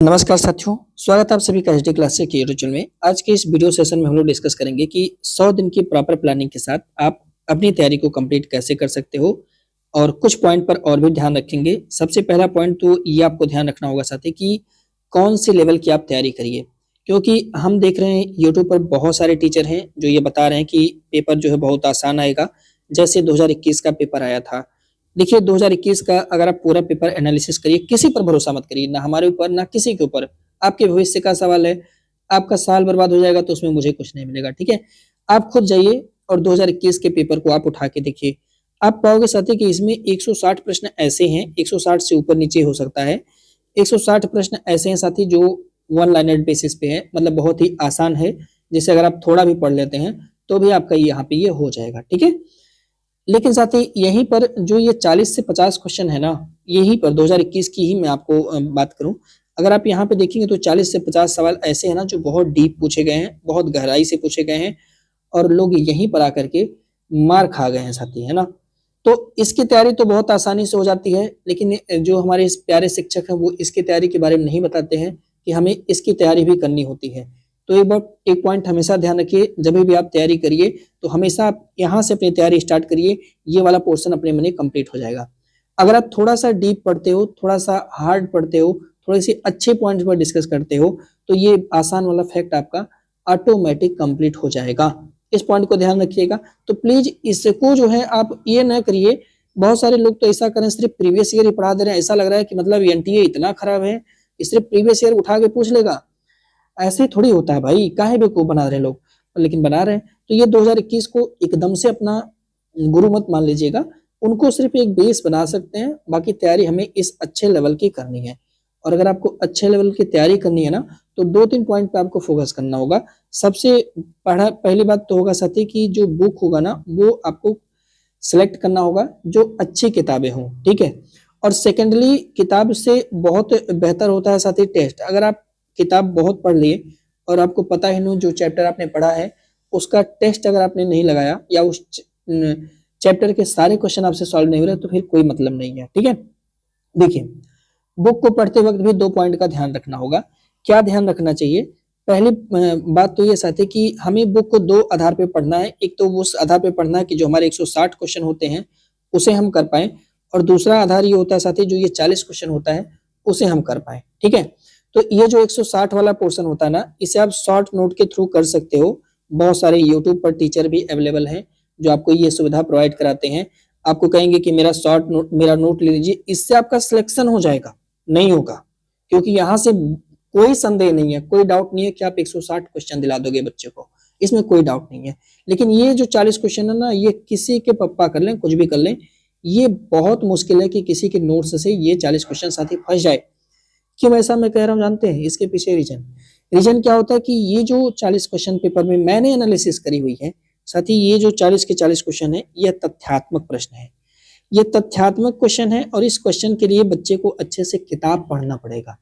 नमस्कार साथियों, स्वागत है आप सभी का एचडी क्लासेस के यूट्यूब चैनल में। आज के इस वीडियो सेशन में हम लोग डिस्कस करेंगे कि 100 दिन की प्रॉपर प्लानिंग के साथ आप अपनी तैयारी को कंप्लीट कैसे कर सकते हो और कुछ पॉइंट पर और भी ध्यान रखेंगे। सबसे पहला पॉइंट तो ये आपको ध्यान रखना होगा साथी कि कौन से लेवल की आप तैयारी करिए, क्योंकि हम देख रहे हैं यूट्यूब पर बहुत सारे टीचर हैं जो ये बता रहे हैं कि पेपर जो है बहुत आसान आएगा। जैसे 2021 का पेपर आया था। देखिए 2021 का अगर आप पूरा पेपर एनालिसिस करिए, किसी पर भरोसा मत करिए, ना हमारे ऊपर ना किसी के ऊपर। आपके भविष्य का सवाल है, आपका साल बर्बाद हो जाएगा तो उसमें मुझे कुछ नहीं मिलेगा। ठीक है, आप खुद जाइए और 2021 के पेपर को आप उठा के देखिए। आप पाओगे साथी कि इसमें 160 प्रश्न ऐसे हैं, 160 से ऊपर नीचे हो सकता है। 160 प्रश्न ऐसे हैं साथी जो वन लाइनर बेसिस पे है, मतलब बहुत ही आसान है, जिसे अगर आप थोड़ा भी पढ़ लेते हैं तो भी आपका यहाँ पे ये हो जाएगा। ठीक है, लेकिन साथ ही यहीं पर जो ये 40 से 50 क्वेश्चन है ना, यहीं पर 2021 की ही मैं आपको बात करूं, अगर आप यहाँ पे देखेंगे तो 40 से 50 सवाल ऐसे हैं ना जो बहुत डीप पूछे गए हैं, बहुत गहराई से पूछे गए हैं और लोग यहीं पर आकर के मार खा गए हैं साथी, है ना। तो इसकी तैयारी तो बहुत आसानी से हो जाती है, लेकिन जो हमारे इस प्यारे शिक्षक हैं वो इसकी तैयारी के बारे में नहीं बताते हैं कि हमें इसकी तैयारी भी करनी होती है। तो एक पॉइंट हमेशा ध्यान रखिए, जब भी आप तैयारी करिए तो हमेशा आप यहाँ से अपनी तैयारी स्टार्ट करिए, ये वाला पोर्शन अपने मन कंप्लीट हो जाएगा। अगर आप थोड़ा सा डीप पढ़ते हो, थोड़ा सा हार्ड पढ़ते हो, थोड़े से अच्छे पॉइंट्स पर डिस्कस करते हो, तो ये आसान वाला फैक्ट आपका ऑटोमेटिक कंप्लीट हो जाएगा। इस पॉइंट को ध्यान रखिएगा। तो प्लीज इसको जो है आप ये ना करिए। बहुत सारे लोग तो ऐसा करें, सिर्फ प्रीवियस ईयर ही पढ़ा दे रहे हैं, ऐसा लग रहा है कि मतलब एनटीए इतना खराब है, सिर्फ प्रीवियस ईयर उठा के पूछ लेगा। ऐसे थोड़ी होता है भाई, काहे बेवकूफ बना रहे हैं लोग, लेकिन बना रहे हैं। तो ये 2021 को एकदम से अपना गुरु मत मान लीजिएगा, उनको सिर्फ एक बेस बना सकते हैं, बाकी तैयारी हमें इस अच्छे लेवल की करनी है। और अगर आपको अच्छे लेवल की तैयारी करनी है ना, तो 2-3 पॉइंट पे आपको फोकस करना होगा। सबसे पहली बात तो होगा साथी कि जो बुक होगा ना वो आपको सिलेक्ट करना होगा जो अच्छी किताबें हों। ठीक है, और सेकेंडली किताब से बहुत बेहतर होता है साथी टेस्ट। अगर आप किताब बहुत पढ़ लिए और आपको पता ही नहीं जो चैप्टर आपने पढ़ा है उसका टेस्ट अगर आपने नहीं लगाया, या उस चैप्टर के सारे क्वेश्चन आपसे सॉल्व नहीं हो रहे, तो फिर कोई मतलब नहीं है। ठीक है, देखिए बुक को पढ़ते वक्त भी 2 पॉइंट का ध्यान रखना होगा। क्या ध्यान रखना चाहिए? पहली बात तो ये साथी कि हमें बुक को 2 आधार पे पढ़ना है। एक तो उस आधार पे पढ़ना है कि जो हमारे 160 क्वेश्चन होते हैं उसे हम कर पाए, और दूसरा आधार ये होता है साथी जो ये 40 क्वेश्चन होता है उसे हम कर पाए। ठीक है, तो ये जो 160 वाला पोर्शन होता है ना, इसे आप शॉर्ट नोट के थ्रू कर सकते हो। बहुत सारे यूट्यूब पर टीचर भी अवेलेबल हैं जो आपको ये सुविधा प्रोवाइड कराते हैं। आपको कहेंगे कि मेरा नोट ले लीजिए, इससे आपका सिलेक्शन हो जाएगा। नहीं होगा, क्योंकि यहाँ से कोई संदेह नहीं है, कोई डाउट नहीं है कि आप 160 क्वेश्चन दिला दोगे बच्चे को, इसमें कोई डाउट नहीं है। लेकिन ये जो 40 क्वेश्चन है ना, ये किसी के पप्पा कर लें, कुछ भी कर लें, ये बहुत मुश्किल है कि किसी के नोट्स से ये 40 क्वेश्चन साथी फंस जाए। क्यों ऐसा मैं कह रहा हूँ जानते हैं? इसके पीछे रीजन क्या होता है कि ये जो 40 क्वेश्चन पेपर में मैंने एनालिसिस करी हुई है साथी, ये जो 40 के 40 क्वेश्चन है ये तथ्यात्मक प्रश्न है। ये तथ्यात्मक क्वेश्चन है और इस क्वेश्चन के लिए बच्चे को अच्छे से किताब पढ़ना पड़ेगा।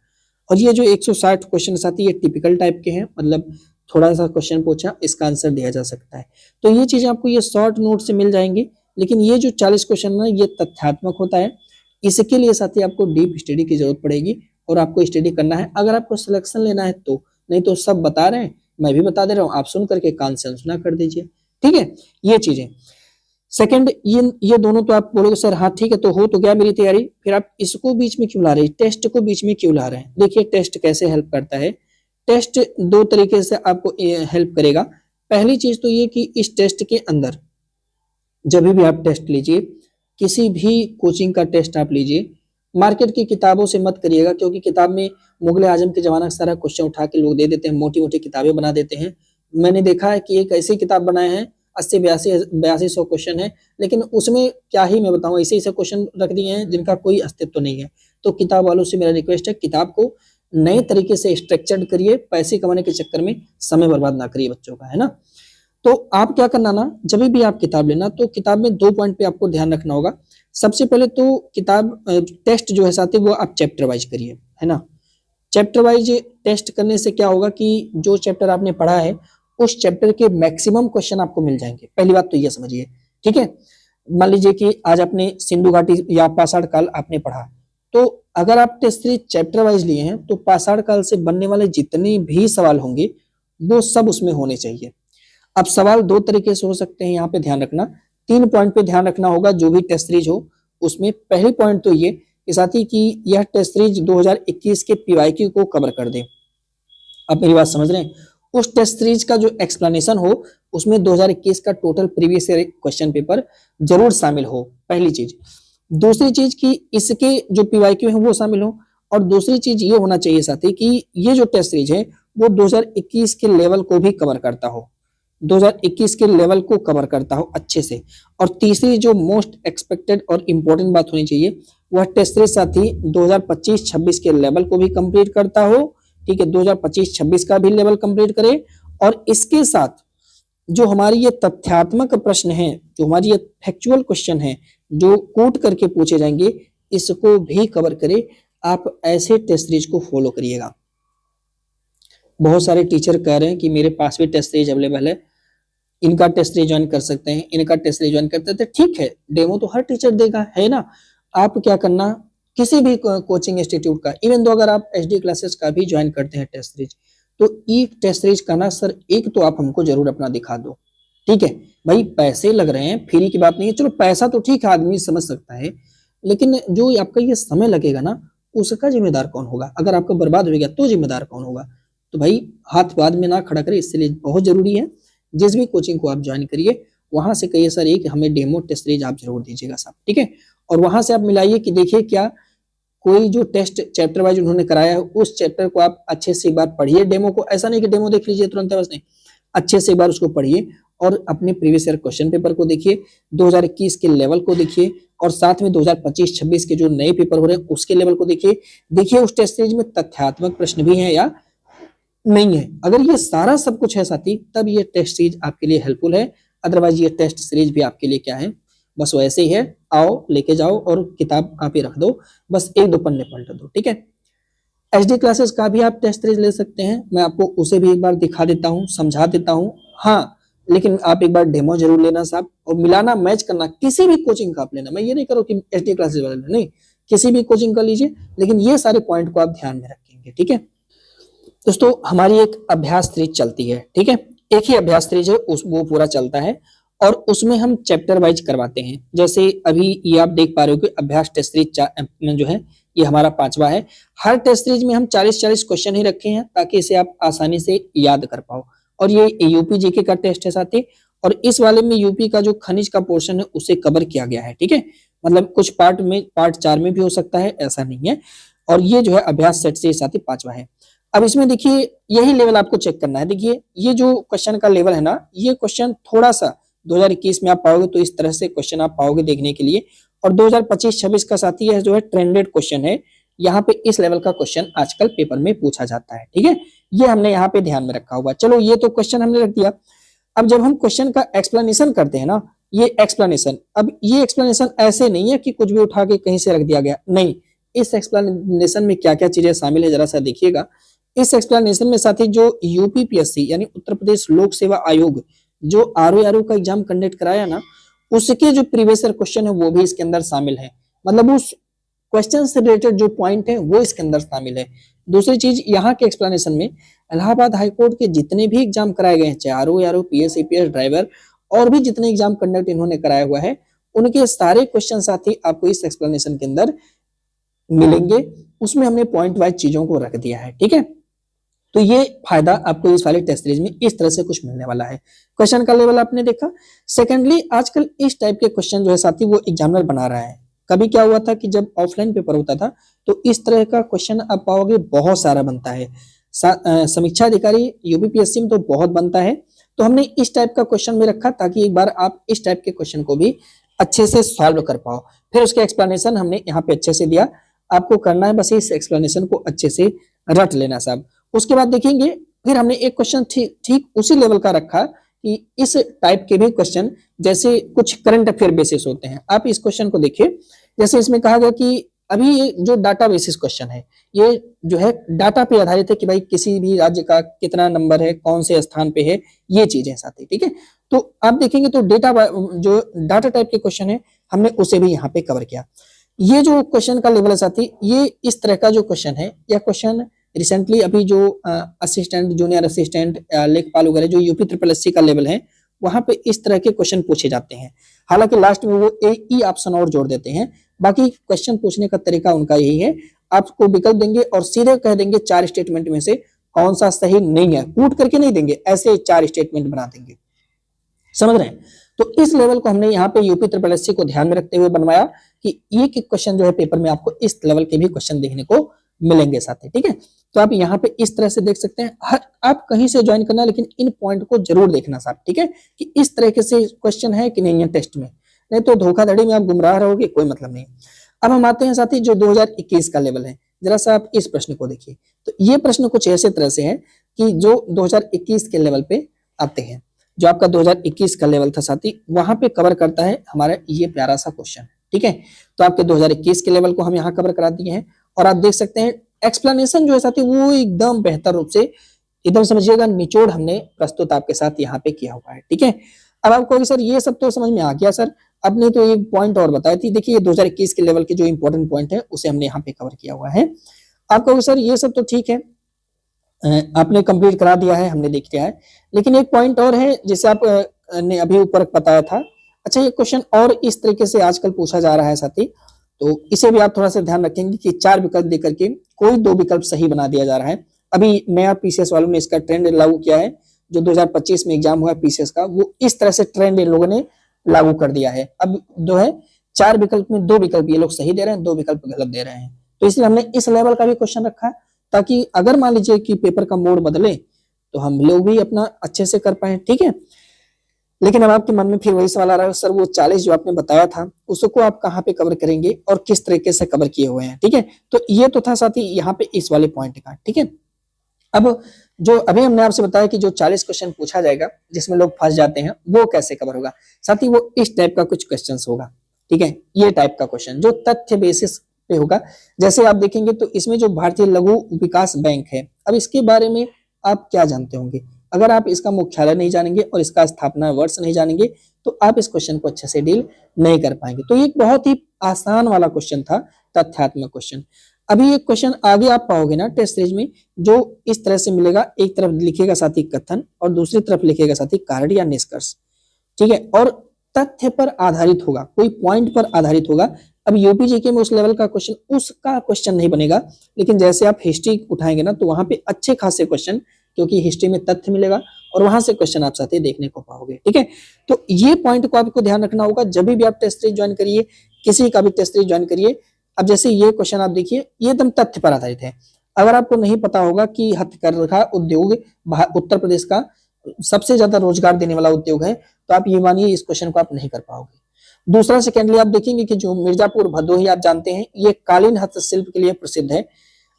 और ये जो 160 क्वेश्चन साथी ये टिपिकल टाइप के हैं, मतलब थोड़ा सा क्वेश्चन पूछा इसका आंसर दिया जा सकता है। तो ये चीजें आपको ये शॉर्ट नोट से मिल जाएंगी। लेकिन ये जो 40 क्वेश्चन है ये तथ्यात्मक होता है। इसके लिए साथी आपको डीप स्टडी की जरूरत पड़ेगी और आपको स्टडी करना है अगर आपको सिलेक्शन लेना है तो। नहीं तो सब बता रहे हैं, मैं भी बता दे रहा हूँ, आप सुन करके कान से अनसुना कर दीजिए। ठीक है, ये चीजें। सेकंड, ये दोनों तो आप बोलोगे सर हाँ ठीक है तो हो तो गया मेरी तैयारी, फिर आप इसको बीच में क्यों ला रहे हैं, टेस्ट को बीच में क्यों ला रहे हैं? देखिए टेस्ट कैसे हेल्प करता है। टेस्ट 2 तरीके से आपको हेल्प करेगा। पहली चीज तो ये कि इस टेस्ट के अंदर जब भी आप टेस्ट लीजिए, किसी भी कोचिंग का टेस्ट आप लीजिए, मार्केट की किताबों से मत करिएगा, क्योंकि किताब में मुगल आजम के जमाना का सारा क्वेश्चन उठा के लोग दे देते हैं, मोटी मोटी किताबें बना देते हैं। मैंने देखा है कि एक ऐसी किताब बनाए हैं 80-82 क्वेश्चन है, लेकिन उसमें क्या ही मैं बताऊं, ऐसे ऐसे क्वेश्चन रख दिए हैं जिनका कोई अस्तित्व नहीं है। तो किताब वालों से मेरा रिक्वेस्ट है, किताब को नए तरीके से स्ट्रक्चर्ड करिए, पैसे कमाने के चक्कर में समय बर्बाद ना करिए बच्चों का, है ना। तो आप क्या करना ना, जब भी आप किताब लेना तो किताब में 2 पॉइंट पे आपको ध्यान रखना होगा। सबसे पहले तो किताब टेस्ट जो है साथी वो आप चैप्टर वाइज करिए, है ना। चैप्टर वाइज टेस्ट करने से क्या होगा कि जो चैप्टर आपने पढ़ा है उस चैप्टर के मैक्सिमम क्वेश्चन आपको मिल जाएंगे। पहली बात तो ये समझिए। ठीक है, मान लीजिए कि आज आपने सिंधु घाटी या पाषाण काल आपने पढ़ा, तो अगर आप टेस्ट सीरीज चैप्टर वाइज लिए हैं तो पाषाण काल से बनने वाले जितने भी सवाल होंगे वो सब उसमें होने चाहिए। अब सवाल दो तरीके से हो सकते हैं, यहाँ पे ध्यान रखना, 3 पॉइंट पे ध्यान रखना होगा जो भी टेस्ट सीरीज हो उसमें। पहली पॉइंट तो ये कि साथी कि यह टेस्ट सीरीज 2021 के पीवाईक्यू को कवर कर दे। आप मेरी बात समझ रहे हैं? उस टेस्ट सीरीज का जो एक्सप्लेनेशन हो उसमें 2021 का total previous year question paper जरूर शामिल हो, पहली चीज। दूसरी चीज कि इसके जो पीवाईक्यू है वो शामिल हो, और दूसरी चीज ये होना चाहिए साथी कि ये जो टेस्ट सीरीज है वो 2021 के लेवल को भी कवर करता हो, 2021 के लेवल को कवर करता हो अच्छे से। और तीसरी जो मोस्ट एक्सपेक्टेड और इम्पोर्टेंट बात होनी चाहिए वह टेस्ट सीरीज साथी 2025-26 के लेवल को भी कंप्लीट करता हो। ठीक है, 2025-26 का भी लेवल कंप्लीट करे, और इसके साथ जो हमारी ये तथ्यात्मक प्रश्न है, जो हमारी ये फैक्चुअल क्वेश्चन है जो कोट करके पूछे जाएंगे, इसको भी कवर करे। आप ऐसे टेस्ट सीरीज को फॉलो करिएगा। बहुत सारे टीचर कह रहे हैं कि मेरे पास भी टेस्ट सीरीज अवेलेबल है, इनका टेस्ट सीरीज ज्वाइन कर सकते हैं, इनका टेस्ट सीरीज ज्वाइन करते थे। ठीक है, डेमो तो हर टीचर देगा, है ना। आप क्या करना, किसी भी कोचिंग इंस्टीट्यूट का, इवन तो अगर आप एचडी क्लासेस का भी ज्वाइन करते हैं टेस्ट सीरीज, तो एक टेस्ट सीरीज का ना सर एक तो आप हमको जरूर अपना दिखा दो। ठीक है भाई, पैसे लग रहे हैं, फ्री की बात नहीं है। चलो पैसा तो ठीक है, आदमी समझ सकता है, लेकिन जो आपका ये समय लगेगा ना उसका जिम्मेदार कौन होगा? अगर आपका बर्बाद हो गया तो जिम्मेदार कौन होगा? तो भाई हाथ बाद में ना खड़ा करें, इसलिए बहुत जरूरी है जिस भी कोचिंग को आप ज्वाइन करिए वहां से कहिए सर एक हमें डेमो टेस्ट सीरीज आप जरूर दीजिएगा साहब। ठीक है, और वहां से आप मिलाइए कि देखिए क्या कोई जो टेस्ट चैप्टर वाइज उन्होंने कराया है उस चैप्टर को आप अच्छे से एक बार पढ़िए। डेमो को ऐसा नहीं कि डेमो देख लीजिए तुरंत, बस नहीं, अच्छे से एक बार उसको पढ़िए और अपने प्रीवियस ईयर क्वेश्चन पेपर को देखिए, 2021 के लेवल को देखिए, और साथ में 2025-26 के जो नए पेपर हो रहे हैं उसके लेवल को देखिए। देखिए उस टेस्ट सीरीज में तथ्यात्मक प्रश्न भी हैं या नहीं है। अगर ये सारा सब कुछ है साथी तब ये टेस्ट सीरीज आपके लिए हेल्पफुल है, अदरवाइज ये टेस्ट सीरीज भी आपके लिए क्या है, बस वैसे ही है। आओ लेके जाओ और किताब कॉपी रख दो, बस एक दो पन्ने पलट दो। ठीक है, एचडी क्लासेस का भी आप टेस्ट सीरीज ले सकते हैं, मैं आपको उसे भी एक बार दिखा देता हूँ, समझा देता हूँ। हाँ, लेकिन आप एक बार डेमो जरूर लेना साहब, और मिलाना मैच करना, किसी भी कोचिंग का आप लेना। मैं ये नहीं करो कि एचडी क्लासेस वाले नहीं, किसी भी कोचिंग का लीजिए, लेकिन ये सारे पॉइंट को आप ध्यान में रखेंगे। ठीक है दोस्तों, हमारी एक अभ्यास सीरीज चलती है। ठीक है, एक ही अभ्यास सीरीज है, वो पूरा चलता है और उसमें हम चैप्टर वाइज करवाते हैं। जैसे अभी ये आप देख पा रहे हो कि अभ्यास टेस्ट सीरीज जो है ये हमारा 5वां है। हर टेस्ट सीरीज में हम 40-40 क्वेश्चन ही रखे हैं ताकि इसे आप आसानी से याद कर पाओ। और ये यूपी जीके का टेस्ट है साथी, और इस वाले में यूपी का जो खनिज का पोर्शन है उसे कवर किया गया है। ठीक है, मतलब कुछ पार्ट में, पार्ट 4 में भी हो सकता है, ऐसा नहीं है। और ये जो है अभ्यास सेट से साथी 5वां है। अब इसमें देखिए यही लेवल आपको चेक करना है। देखिए ये जो क्वेश्चन का लेवल है ना, ये क्वेश्चन थोड़ा सा 2021 में आप पाओगे तो इस तरह से क्वेश्चन आप पाओगे देखने के लिए, और 2025-26 का साथी यह जो है ट्रेंडेड क्वेश्चन है, यहाँ पे इस लेवल का क्वेश्चन आजकल पेपर में पूछा जाता है। ठीक है, ये हमने यहाँ पे ध्यान में रखा हुआ। चलो ये तो क्वेश्चन हमने रख दिया। अब जब हम क्वेश्चन का एक्सप्लेनेशन करते हैं ना, ये एक्सप्लेनेशन, अब ये एक्सप्लेनेशन ऐसे नहीं है कि कुछ भी उठा के कहीं से रख दिया गया, नहीं। इस एक्सप्लेनेशन में क्या क्या चीजें शामिल है जरा सा देखिएगा। इस एक्सप्लेनेशन में साथी जो यूपीपीएससी यानी उत्तर प्रदेश लोक सेवा आयोग जो आरओ का एग्जाम कंडक्ट कराया ना, उसके जो प्रीवियस ईयर क्वेश्चन है वो भी इसके अंदर शामिल है। मतलब उस क्वेश्चन से रिलेटेड जो पॉइंट है वो इसके अंदर शामिल है। दूसरी चीज, यहाँ के एक्सप्लेनेशन में इलाहाबाद हाईकोर्ट के जितने भी एग्जाम कराए गए हैं, चाहे आरओ, पीएस, एपीएस, ड्राइवर और भी जितने एग्जाम कंडक्ट इन्होंने कराया हुआ है, उनके सारे क्वेश्चन साथी आपको इस एक्सप्लेनेशन के अंदर मिलेंगे। उसमें हमने पॉइंट वाइज चीजों को रख दिया है। ठीक है, तो ये फायदा आपको इस वाले टेस्ट सीरीज में इस तरह से कुछ मिलने वाला है। क्वेश्चन का लेवल आपने देखा। सेकेंडली, आजकल इस टाइप के क्वेश्चन जो है साथी वो एग्जामिनर बना रहा है। कभी क्या हुआ था कि जब ऑफलाइन पेपर होता था तो इस तरह का क्वेश्चन आप पाओगे बहुत सारा बनता है। समीक्षा अधिकारी यूपीपीएससी में तो बहुत बनता है, तो हमने इस टाइप का क्वेश्चन में रखा ताकि एक बार आप इस टाइप के क्वेश्चन को भी अच्छे से सॉल्व कर पाओ। फिर उसके एक्सप्लेनेशन हमने यहाँ पे अच्छे से दिया, आपको करना है बस इस एक्सप्लेनेशन को अच्छे से रट लेना साहब। उसके बाद देखेंगे फिर हमने एक क्वेश्चन ठीक उसी लेवल का रखा कि इस टाइप के भी क्वेश्चन जैसे कुछ करंट अफेयर बेसिस होते हैं। आप इस क्वेश्चन को देखिए, जैसे इसमें कहा गया कि अभी ये जो डाटा बेसिस क्वेश्चन है ये जो है डाटा पे आधारित है कि भाई किसी भी राज्य का कितना नंबर है, कौन से स्थान पे है, ये चीजें साथी। ठीक है, तो आप देखेंगे तो जो डाटा टाइप के क्वेश्चन है हमने उसे भी यहाँ पे कवर किया। ये जो क्वेश्चन का लेवल है साथी, ये इस तरह का जो क्वेश्चन है, यह क्वेश्चन रिसेंटली अभी जो असिस्टेंट, जूनियर असिस्टेंट, लेखपाल वगैरह जो यूपी ट्रिपल एससी का लेवल है, वहां पे इस तरह के क्वेश्चन पूछे जाते हैं। हालांकि लास्ट में वो ई ऑप्शन और जोड़ देते हैं। बाकी क्वेश्चन पूछने का तरीका उनका यही है, आपको विकल्प देंगे और सीधे कह देंगे 4 स्टेटमेंट में से कौन सा सही नहीं है, कूट करके नहीं देंगे, ऐसे 4 स्टेटमेंट बना देंगे। समझ रहे हैं? तो इस लेवल को हमने यहाँ पे यूपी ट्रिपल एससी को ध्यान में रखते हुए बनवाया कि एक एक क्वेश्चन जो है पेपर में आपको इस लेवल के भी क्वेश्चन देखने को मिलेंगे साथ ही। ठीक है, तो आप यहाँ पे इस तरह से देख सकते हैं। आप कहीं से ज्वाइन करना, लेकिन इन पॉइंट को जरूर देखना साहब। ठीक है, कि इस तरीके से क्वेश्चन है कि नहीं है टेस्ट में, नहीं तो धोखाधड़ी में आप गुमराह रहोगे, कोई मतलब नहीं। अब हम आते हैं साथी जो 2021 का लेवल है, जरा सा आप इस प्रश्न को देखिए। तो ये प्रश्न कुछ ऐसे तरह से है कि जो 2021 के लेवल पे आते हैं, जो आपका 2021 का लेवल था साथी, वहां पे कवर करता है हमारा ये प्यारा सा क्वेश्चन। ठीक है, तो आपके 2021 के लेवल को हम यहाँ कवर करा दिए हैं और आप देख सकते हैं एक्सप्लेनेशन जो है साथी वो एकदम बेहतर रूप से, एकदम समझिएगा निचोड़ हमने प्रस्तुत आपके साथ यहाँ पे किया हुआ है। ठीक है, अब आप कहोगे सर ये सब तो समझ में आ गया सर, अब ने तो एक पॉइंट और बताया थी। देखिए 2021 के लेवल के जो इंपॉर्टेंट पॉइंट है उसे हमने यहाँ पे कवर किया हुआ है। आप कहोगे सर ये सब तो ठीक है, आपने कंप्लीट करा दिया है, हमने देख लिया है, लेकिन एक पॉइंट और है जिसे आप ने अभी ऊपर बताया था। अच्छा, ये क्वेश्चन और इस तरीके से आजकल पूछा जा रहा है साथी, तो इसे भी आप थोड़ा सा ध्यान रखेंगे कि 4 विकल्प देकर के कोई 2 विकल्प सही बना दिया जा रहा है। अभी नया पीसीएस वालों ने इसका ट्रेंड लागू किया है, जो 2025 में एग्जाम हुआ पीसीएस का, वो इस तरह से ट्रेंड इन लोगों ने लागू कर दिया है। अब जो है 4 विकल्प में 2 विकल्प ये लोग सही दे रहे हैं, 2 विकल्प गलत दे रहे हैं। तो इसलिए हमने इस लेवल का भी क्वेश्चन रखा है, ताकि अगर मान लीजिए कि पेपर का मोड बदले तो हम लोग भी अपना अच्छे से कर पाए। ठीक है, लेकिन अब आपके मन में फिर वही सवाल आ रहा है, सर वो 40 जो आपने बताया था उसको आप कहाँ पे कवर करेंगे और किस तरीके से कवर किए हुए हैं। ठीक है, तो ये तो था साथी यहाँ पे इस वाले पॉइंट का। ठीक है, अब जो अभी हमने आपसे बताया कि जो 40 क्वेश्चन पूछा जाएगा जिसमें लोग फंस जाते हैं, वो कैसे कवर होगा साथी, वो इस टाइप का कुछ क्वेश्चन होगा। ठीक है, ये टाइप का क्वेश्चन जो तथ्य बेसिस पे होगा। जैसे आप देखेंगे तो इसमें जो भारतीय लघु विकास बैंक है, अब इसके बारे में आप क्या जानते होंगे? अगर आप इसका मुख्यालय नहीं जानेंगे और इसका स्थापना वर्ष नहीं जानेंगे तो आप इस क्वेश्चन को अच्छे से डील नहीं कर पाएंगे। तो ये एक बहुत ही आसान वाला क्वेश्चन था, तथ्यात्मक क्वेश्चन। अभी ये क्वेश्चन आगे आप पाओगे ना टेस्ट सीरीज में, जो इस तरह से मिलेगा, एक तरफ लिखेगा साथी कथन और दूसरी तरफ लिखेगा साथी कारण या निष्कर्ष। ठीक है, और तथ्य पर आधारित होगा, कोई पॉइंट पर आधारित होगा। अब यूपीजीके में उस लेवल का क्वेश्चन, उसका क्वेश्चन नहीं बनेगा, लेकिन जैसे आप हिस्ट्री उठाएंगे ना तो वहां पे अच्छे खासे क्वेश्चन, क्योंकि हिस्ट्री में तथ्य मिलेगा और वहां से क्वेश्चन आप साथी देखने को पाओगे। ठीक है, तो ये पॉइंट को आपको ध्यान रखना होगा जब भी आप टेस्ट सीरीज ज्वाइन करिए, किसी का भी टेस्ट सीरीज ज्वाइन करिए। अब जैसे ये क्वेश्चन आप देखिए, ये एकदम तथ्य पर आधारित है। अगर आपको नहीं पता होगा कि हथकरघा उद्योग उत्तर प्रदेश का सबसे ज्यादा रोजगार देने वाला उद्योग है, तो आप ये मानिए इस क्वेश्चन को आप नहीं कर पाओगे। दूसरा, सेकेंडली आप देखेंगे कि जो मिर्जापुर भदोही आप जानते हैं, ये कालीन हस्तशिल्प के लिए प्रसिद्ध है।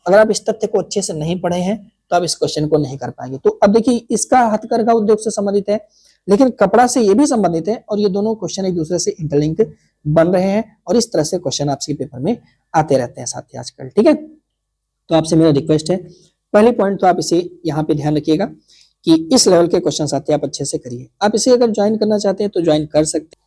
अगर आप इस तथ्य को अच्छे से नहीं पढ़े हैं तो आप इस क्वेश्चन को नहीं कर पाएंगे। तो अब देखिए, इसका हथकरघा उद्योग से संबंधित है, लेकिन कपड़ा से ये भी संबंधित है, और ये दोनों क्वेश्चन एक दूसरे से इंटरलिंक बन रहे हैं, और इस तरह से क्वेश्चन आपके पेपर में आते रहते हैं साथी आजकल। ठीक है, तो आपसे मेरा रिक्वेस्ट है, पहले पॉइंट तो आप इसे यहाँ पे ध्यान रखिएगा कि इस लेवल के क्वेश्चन साथी आप अच्छे से करिए। आप इसे अगर ज्वाइन करना चाहते हैं तो ज्वाइन कर सकते हैं।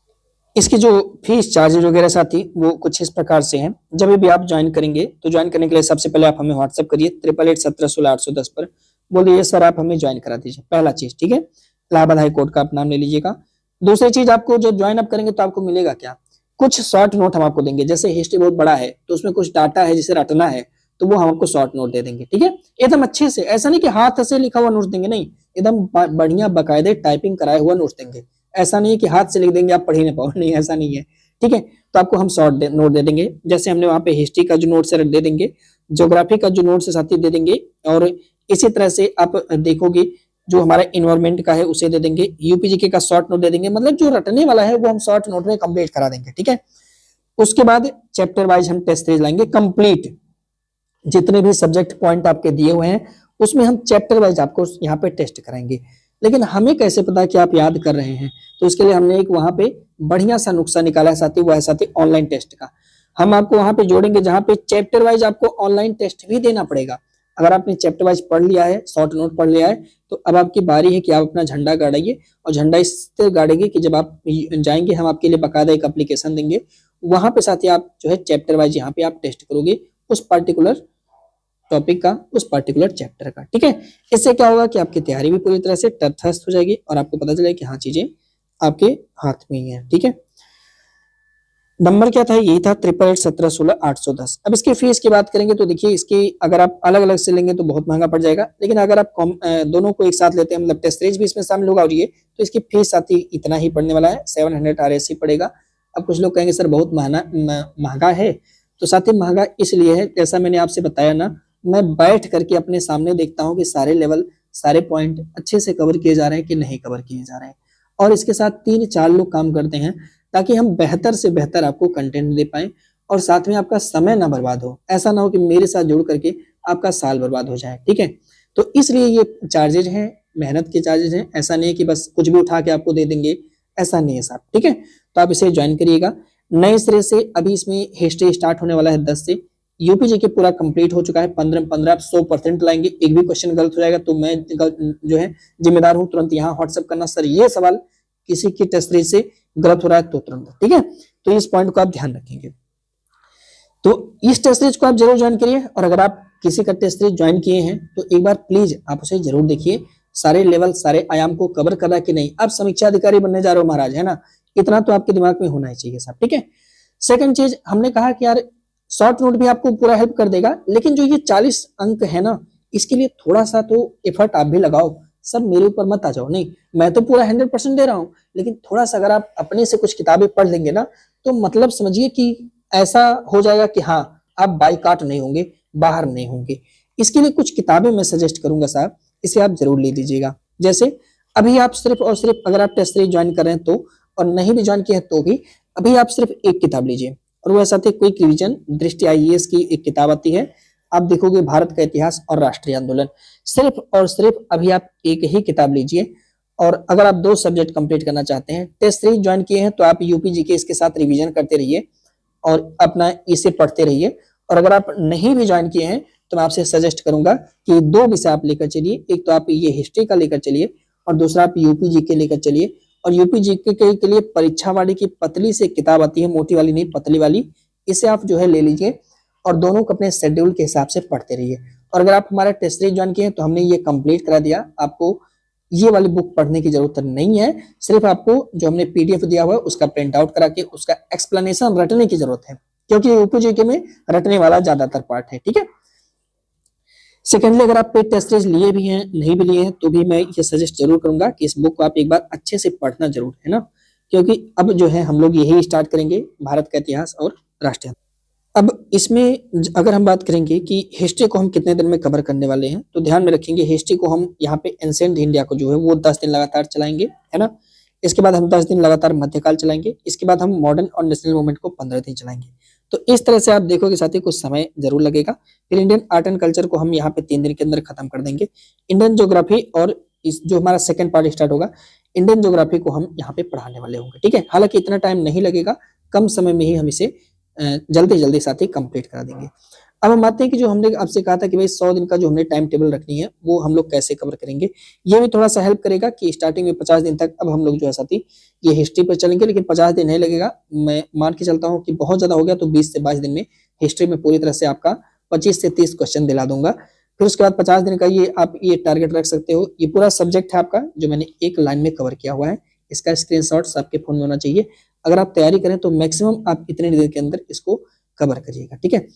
इसकी जो फीस चार्जेज वगैरह साथी वो कुछ इस प्रकार से हैं। जब भी आप ज्वाइन करेंगे तो ज्वाइन करने के लिए सबसे पहले आप हमें व्हाट्सएप करिए 8881716810 पर, बोल दीजिए सर आप हमें ज्वाइन करा दीजिए, पहला चीज। ठीक है, इलाहाबाद हाई कोर्ट का आप नाम ले लीजिएगा। दूसरी चीज, आपको जब ज्वाइन अप करेंगे तो आपको मिलेगा क्या, कुछ शॉर्ट नोट हम आपको देंगे। जैसे हिस्ट्री बहुत बड़ा है तो उसमें कुछ डाटा है जिसे रटना है, तो वो हम आपको शॉर्ट नोट दे देंगे। ठीक है, एकदम अच्छे से, ऐसा नहीं कि हाथ से लिखा हुआ नोट देंगे, नहीं, एकदम बढ़िया बकायदे टाइपिंग कराया हुआ नोट देंगे। ऐसा नहीं है कि हाथ से लिख देंगे आप पढ़ ही नहीं पाओ, नहीं ऐसा नहीं है। ठीक है, तो आपको हम शॉर्ट नोट दे देंगे, जैसे हमने वहां पे हिस्ट्री का जो नोट से दे देंगे, ज्योग्राफी का जो नोट से साथी दे देंगे, और इसी तरह से आप देखोगे जो हमारा इन्वायरमेंट का है उसे दे देंगे, यूपीजीके का शॉर्ट नोट दे देंगे, मतलब जो रटने वाला है वो हम शॉर्ट नोट में कंप्लीट करा देंगे। ठीक है, उसके बाद चैप्टर वाइज हम टेस्ट सीरीज लाएंगे कंप्लीट, जितने भी सब्जेक्ट पॉइंट आपके दिए हुए हैं उसमें हम चैप्टर वाइज आपको यहाँ पे टेस्ट कराएंगे। लेकिन हमें कैसे पता कि आप याद कर रहे हैं, तो उसके लिए हमने एक वहां पे बढ़िया सा नुस्खा निकाला है साथी, वो है साथी ऑनलाइन टेस्ट का। हम आपको वहां पे जोड़ेंगे जहां पे चैप्टर वाइज आपको ऑनलाइन टेस्ट भी देना पड़ेगा। अगर आपने चैप्टर वाइज पढ़ लिया है, शॉर्ट नोट पढ़ लिया है, तो अब आपकी बारी है कि आप अपना झंडा गाड़िए, और झंडा इससे गाड़ेंगे कि जब आप जाएंगे हम आपके लिए बकायदा एक एप्लीकेशन देंगे, वहां पे साथ ही आप जो है चैप्टर वाइज यहाँ पे आप टेस्ट करोगे उस पर्टिकुलर टॉपिक का, उस पर्टिकुलर चैप्टर का। ठीक है, इससे क्या होगा कि आपकी तैयारी भी पूरी तरह से तटस्थ हो जाएगी और आपको पता चलेगा कि हाँ चीजें आपके हाथ में ही है। ठीक है, नंबर क्या था, यही था 888176 अब इसकी फीस की बात करेंगे तो देखिए इसकी अगर आप अलग अलग से लेंगे तो बहुत महंगा पड़ जाएगा, लेकिन अगर आप दोनों को एक साथ लेते हैं, मतलब टेस्ट सीरीज भी इसमें शामिल होगा और ये, तो इसकी फीस साथ ही इतना ही पड़ने वाला है, 700 RSC पड़ेगा। अब कुछ लोग कहेंगे सर बहुत महंगा है, तो साथ ही महंगा इसलिए है, जैसा मैंने आपसे बताया ना, मैं बैठ करके अपने सामने देखता हूँ कि सारे लेवल, सारे पॉइंट अच्छे से कवर किए जा रहे हैं कि नहीं कवर किए जा रहे हैं, और इसके साथ 3-4 लोग काम करते हैं ताकि हम बेहतर से बेहतर आपको कंटेंट दे पाएं और साथ में आपका समय ना बर्बाद हो। ऐसा ना हो कि मेरे साथ जुड़ करके आपका साल बर्बाद हो जाए। ठीक है, तो इसलिए ये चार्जेज हैं, मेहनत के चार्जेज हैं, ऐसा नहीं है कि बस कुछ भी उठा के आपको दे देंगे, ऐसा नहीं है साहब। ठीक है, तो आप इसे ज्वाइन करिएगा नए सिरे से। अभी इसमें हिस्ट्री स्टार्ट होने वाला है 10 से, यूपीजी के पूरा कंप्लीट हो चुका है, 15 आप 100% लाएंगे, एक भी क्वेश्चन गलत हो जाएगा तो मैं जो है जिम्मेदार हूं, तुरंत यहाँ व्हाट्सएप करना, सर ये सवाल किसी की टेस्ट सीरीज से गलत हो रहा है तो तुरंत। ठीक है, तो इस पॉइंट को आप ध्यान रखेंगे। तो इस टेस्ट सीरीज को आप जरूर ज्वाइन करिए, और अगर आप किसी का टेस्ट सीरीज ज्वाइन किए हैं तो एक बार प्लीज आप उसे जरूर देखिए, सारे लेवल सारे आयाम को कवर कर रहा है कि नहीं। आप समीक्षा अधिकारी बनने जा रहे हो महाराज, है ना, इतना तो आपके दिमाग में होना ही चाहिए साहब। ठीक है, सेकंड चीज हमने कहा कि यार शॉर्ट नोट भी आपको पूरा हेल्प कर देगा, लेकिन जो ये 40 अंक है ना, इसके लिए थोड़ा सा तो एफर्ट आप भी लगाओ। सब मेरे ऊपर मत आ जाओ, नहीं मैं तो पूरा 100% दे रहा हूँ, लेकिन थोड़ा सा अगर आप अपने से कुछ किताबें पढ़ लेंगे ना, तो मतलब समझिए कि ऐसा हो जाएगा कि हाँ आप बाइकाट नहीं होंगे, बाहर नहीं होंगे। इसके लिए कुछ किताबें मैं सजेस्ट करूंगा साहब, इसे आप जरूर ले लीजिएगा। जैसे अभी आप सिर्फ और सिर्फ अगर आप टेस्ट सीरीज ज्वाइन कर रहे हैं तो, और नहीं भी ज्वाइन किया है तो भी, अभी आप सिर्फ एक किताब लीजिए, और वह साथ ही क्विक रिवीजन दृष्टि IAS की एक किताब आती है, आप देखोगे भारत का इतिहास और राष्ट्रीय आंदोलन, सिर्फ और सिर्फ अभी आप एक ही किताब लीजिए। और अगर आप 2 सब्जेक्ट कंप्लीट करना चाहते हैं, टेस्ट सीरीज ज्वाइन किए हैं तो आप यूपीजी के इसके साथ रिवीजन करते रहिए और अपना इसे पढ़ते रहिए। और अगर आप नहीं भी ज्वाइन किए हैं तो मैं आपसे सजेस्ट करूंगा कि 2 विषय आप लेकर चलिए, एक तो आप ये हिस्ट्री का लेकर चलिए और दूसरा आप यूपीजी के लेकर चलिए। और यूपीजी के लिए परीक्षा वाली की पतली से किताब आती है, मोटी वाली नहीं पतली वाली, इसे आप जो है ले लीजिए और दोनों को अपने शेड्यूल के हिसाब से पढ़ते रहिए। और अगर आप हमारा टेस्ट सीरीज ज्वाइन किए हैं तो हमने ये कंप्लीट करा दिया, आपको ये वाली बुक पढ़ने की जरूरत नहीं है, सिर्फ आपको जो हमने PDF दिया हुआ है उसका प्रिंट आउट करा के उसका एक्सप्लेनेशन रटने की जरूरत है, क्योंकि यूपीजी में रटने वाला ज्यादातर पार्ट है। ठीक है, सेकेंडली अगर आप पेड टेस्ट सीरीज लिए भी हैं नहीं भी लिए हैं तो भी मैं ये सजेस्ट जरूर करूंगा कि इस बुक को आप एक बार अच्छे से पढ़ना जरूर, है ना, क्योंकि अब जो है हम लोग यही स्टार्ट करेंगे, भारत का इतिहास और राष्ट्रीय। अब इसमें अगर हम बात करेंगे कि हिस्ट्री को हम कितने दिन में कवर करने वाले हैं, तो ध्यान में रखेंगे हिस्ट्री को हम यहाँ पे एंशिएंट इंडिया को जो है वो 10 दिन लगातार चलाएंगे, है ना। इसके बाद हम 10 दिन लगातार मध्यकाल चलाएंगे, इसके बाद हम मॉडर्न और नेशनल मूवमेंट को 15 दिन चलाएंगे। तो इस तरह से आप देखोगे साथी कुछ समय जरूर लगेगा। फिर इंडियन आर्ट एंड कल्चर को हम यहाँ पे 3 दिन के अंदर खत्म कर देंगे। इंडियन ज्योग्राफी और इस जो हमारा सेकंड पार्ट स्टार्ट होगा, इंडियन ज्योग्राफी को हम यहाँ पे पढ़ाने वाले होंगे। ठीक है, हालांकि इतना टाइम नहीं लगेगा, कम समय में ही हम इसे जल्दी जल्दी साथी कंप्लीट करा देंगे। अब हम आते हैं कि जो हमने आपसे कहा था कि भाई 100 दिन का जो हमने टाइम टेबल रखनी है वो हम लोग कैसे कवर करेंगे, ये भी थोड़ा सा हेल्प करेगा कि स्टार्टिंग में 50 दिन तक अब हम लोग जो है साथी ये हिस्ट्री पर चलेंगे, लेकिन 50 दिन नहीं लगेगा, मैं मान के चलता हूँ कि बहुत ज्यादा हो गया तो 20 से 22 दिन में हिस्ट्री में पूरी तरह से आपका 25 से 30 क्वेश्चन दिला दूंगा। फिर उसके बाद 50 दिन का ये आप ये टारगेट रख सकते हो। ये पूरा सब्जेक्ट है आपका जो मैंने एक लाइन में कवर किया हुआ है, इसका स्क्रीनशॉट आपके फोन में होना चाहिए। अगर आप तैयारी करें तो मैक्सिमम आप इतने दिन के अंदर इसको कवर करिएगा। ठीक है,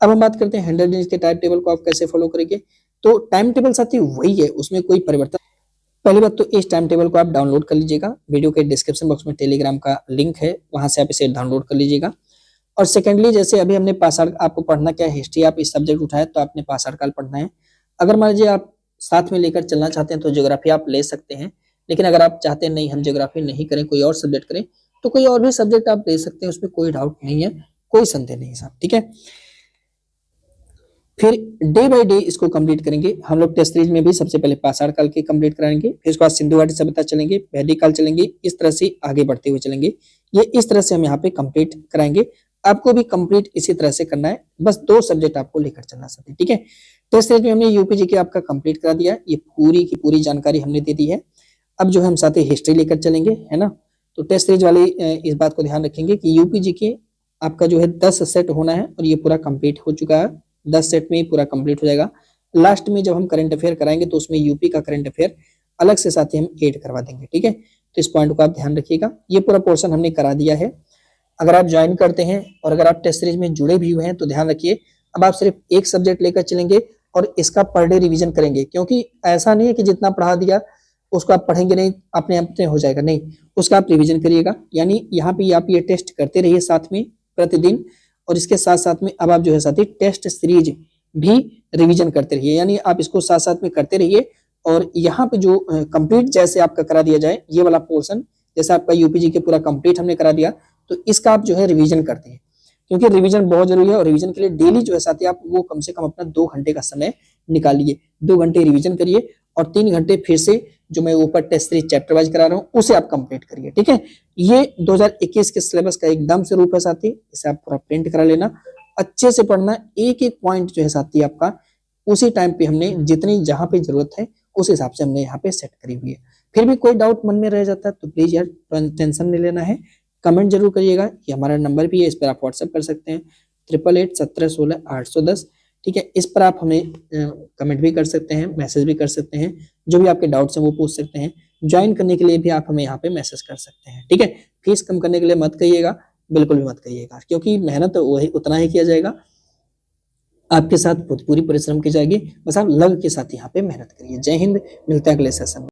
अब हम बात करते हैं 100 डेज के टाइम टेबल को आप कैसे फॉलो करेंगे। तो टाइम टेबल साथी वही है, उसमें कोई परिवर्तन। पहली बात तो इस टाइम टेबल को आप डाउनलोड कर लीजिएगा, वीडियो के डिस्क्रिप्शन बॉक्स में टेलीग्राम का लिंक है, वहां से आप इसे डाउनलोड कर लीजिएगा। और सेकेंडली जैसे अभी हमने पाषाण, आपको पढ़ना क्या है, हिस्ट्री आप इस सब्जेक्ट उठाए तो आपने पाषाण काल पढ़ना है। अगर मान लीजिए आप साथ में लेकर चलना चाहते हैं तो ज्योग्राफी आप ले सकते हैं, लेकिन अगर आप चाहते हैं नहीं हम ज्योग्राफी नहीं करें कोई और सब्जेक्ट करें तो कोई और भी सब्जेक्ट आप ले सकते हैं, उसमें कोई डाउट नहीं है, कोई संदेह नहीं साहब। ठीक है, फिर डे बाय डे इसको कंप्लीट करेंगे हम लोग। टेस्ट सीरीज में भी सबसे पहले पाषाण काल के कंप्लीट कराएंगे, फिर उसके बाद सिंधु घाटी सभ्यता चलेंगे, वैदिक काल चलेंगे, इस तरह से आगे बढ़ते हुए चलेंगे। ये इस तरह से हम यहाँ पे कंप्लीट कराएंगे। आपको भी कंप्लीट इसी तरह से करना है, बस 2 सब्जेक्ट आपको लेकर चलना साथी, ठीक है। टेस्ट सीरीज में हमने यूपीजीके आपका कंप्लीट करा दिया, ये पूरी की पूरी जानकारी हमने दे दी है। अब जो है हम साथ ही हिस्ट्री लेकर चलेंगे, है ना। तो टेस्ट सीरीज वाले इस बात को ध्यान रखेंगे कि यूपीजीके आपका जो है 10 सेट होना है और ये पूरा कंप्लीट हो चुका है, 10 सेट में ही पूरा कंप्लीट हो जाएगा। लास्ट में जब हम करंट अफेयर कराएंगे तो उसमें यूपी का करंट अफेयर अलग से साथ ही हम ऐड करवा देंगे, ठीक है। तो इस पॉइंट को आप ध्यान रखिएगा। ये पूरा पोर्शन हमने करा दिया है। अगर आप ज्वाइन करते हैं और अगर आप टेस्ट सीरीज में जुड़े भी हुए हैं तो ध्यान रखिए, अब आप सिर्फ एक सब्जेक्ट लेकर चलेंगे और इसका पर डे रिवीजन करेंगे, क्योंकि ऐसा नहीं है कि जितना पढ़ा दिया उसको आप पढ़ेंगे नहीं, अपने आप हो जाएगा, नहीं, उसका आप रिवीजन करिएगा। यानी यहाँ पे आप ये टेस्ट करते रहिए साथ में प्रतिदिन, और इसके साथ साथ में अब आप जो है साथी टेस्ट सीरीज भी रिवीजन करते रहिए, यानी आप इसको साथ साथ में करते रहिए। और यहाँ पे जो कंप्लीट जैसे आपका करा दिया जाए ये वाला पोर्शन, जैसे आपका यूपीजी के पूरा कंप्लीट हमने करा दिया, तो इसका आप जो है रिवीजन करते हैं, क्योंकि रिवीजन बहुत जरूरी है। और रिवीजन के लिए डेली जो है साथी आप वो कम से कम अपना 2 घंटे का समय निकालिए, 2 घंटे रिवीजन करिए और 3 घंटे फिर से जो मैं ऊपर टेस्ट सीरीज चैप्टर वाइज करा रहा हूँ उसे आप कंप्लीट करिए, ठीक है। ये 2021 के सिलेबस का एकदम से रूप है साथी, इसे आप पूरा प्रिंट करा लेना, अच्छे से पढ़ना, एक एक पॉइंट जो है साथी आपका उसी टाइम पे हमने जितनी जहां पे जरूरत है उस हिसाब से हमने यहाँ पे सेट करी हुई है। फिर भी कोई डाउट मन में रह जाता है तो प्लीज यार टेंशन नहीं लेना है, कमेंट जरूर करिएगा। ये हमारा नंबर भी है, इस पर आप व्हाट्सएप कर सकते हैं 8881716810, ठीक है। इस पर आप हमें कमेंट भी कर सकते हैं, मैसेज भी कर सकते हैं, जो भी आपके डाउट्स हैं वो पूछ सकते हैं। ज्वाइन करने के लिए भी आप हमें यहाँ पे मैसेज कर सकते हैं, ठीक है। फीस कम करने के लिए मत कहिएगा, बिल्कुल भी मत कहिएगा, क्योंकि मेहनत वही उतना ही किया जाएगा, आपके साथ पूरी परिश्रम की जाएगी, बस आप लग के साथ यहाँ पे मेहनत करिए। जय हिंद, मिलते हैं अगले सेशन में।